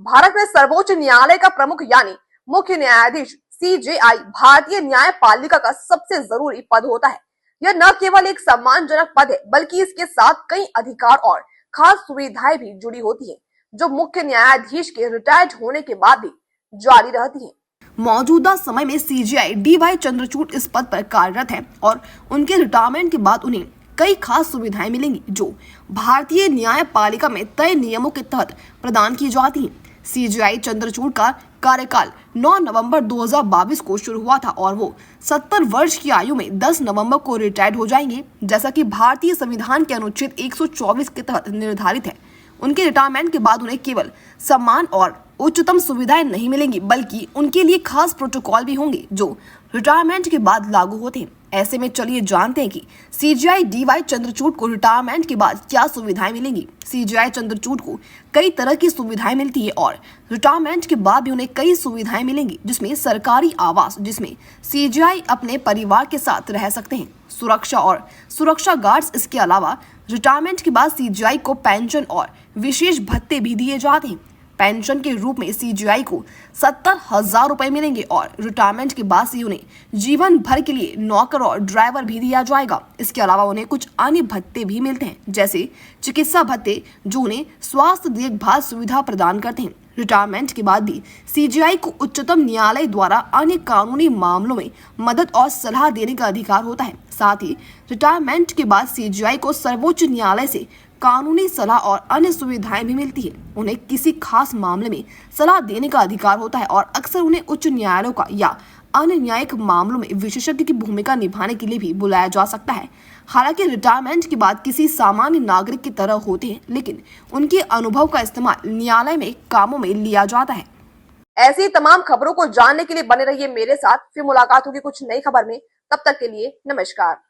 भारत में सर्वोच्च न्यायालय का प्रमुख यानी मुख्य न्यायाधीश सीजेआई भारतीय न्यायपालिका का सबसे जरूरी पद होता है। यह न केवल एक सम्मानजनक पद है, बल्कि इसके साथ कई अधिकार और खास सुविधाएं भी जुड़ी होती हैं, जो मुख्य न्यायाधीश के रिटायर्ड होने के बाद भी जारी रहती हैं। मौजूदा समय में सीजेआई डीवाई चंद्रचूड़ इस पद पर कार्यरत है और उनके रिटायरमेंट के बाद उन्हें कई खास सुविधाएं मिलेंगी, जो भारतीय न्यायपालिका में तय नियमों के तहत प्रदान की जाती हैं। सीजेआई चंद्रचूड़ का कार्यकाल 9 नवंबर 2022 को शुरू हुआ था और वो 70 वर्ष की आयु में 10 नवंबर को रिटायर्ड हो जाएंगे, जैसा कि भारतीय संविधान के अनुच्छेद 124 के तहत निर्धारित है। उनके रिटायरमेंट के बाद उन्हें केवल सम्मान और उच्चतम सुविधाएं नहीं मिलेंगी, बल्कि उनके लिए खास प्रोटोकॉल भी होंगे जो रिटायरमेंट के बाद लागू होते हैं। ऐसे में चलिए जानते हैं कि सीजेआई डीवाई चंद्रचूड़ को रिटायरमेंट के बाद क्या सुविधाएं मिलेंगी। सीजेआई चंद्रचूड़ को कई तरह की सुविधाएं मिलती है और रिटायरमेंट के बाद भी उन्हें कई सुविधाएं मिलेंगी, जिसमें सरकारी आवास, जिसमें सीजेआई अपने परिवार के साथ रह सकते हैं, सुरक्षा और सुरक्षा गार्ड्स। इसके अलावा रिटायरमेंट के बाद सीजेआई को पेंशन और विशेष भत्ते भी दिए जाते हैं। पेंशन के रूप में सीजेआई को 70,000 रुपए मिलेंगे और रिटायरमेंट के बाद से उन्हें जीवन भर के लिए नौकर और ड्राइवर भी दिया जाएगा। इसके अलावा उन्हें कुछ अन्य भत्ते भी मिलते हैं, जैसे चिकित्सा भत्ते, जो उन्हें स्वास्थ्य देखभाल सुविधा प्रदान करते हैं। रिटायरमेंट के बाद भी सीजेआई को उच्चतम न्यायालय द्वारा अन्य कानूनी मामलों में मदद और सलाह देने का अधिकार होता है। साथ ही रिटायरमेंट के बाद सीजेआई को सर्वोच्च न्यायालय से कानूनी सलाह और अन्य सुविधाएं भी मिलती है। उन्हें किसी खास मामले में सलाह देने का अधिकार होता है और अक्सर उन्हें उच्च न्यायालयों का या अन्य न्यायिक मामलों में विशेषज्ञ की भूमिका निभाने के लिए भी बुलाया जा सकता है। हालांकि रिटायरमेंट के बाद किसी सामान्य नागरिक की तरह होते हैं, लेकिन उनके अनुभव का इस्तेमाल न्यायालय में कामों में लिया जाता है। ऐसी तमाम खबरों को जानने के लिए बने रहिए मेरे साथ। फिर मुलाकात होगी कुछ नई खबर में। तब तक के लिए नमस्कार।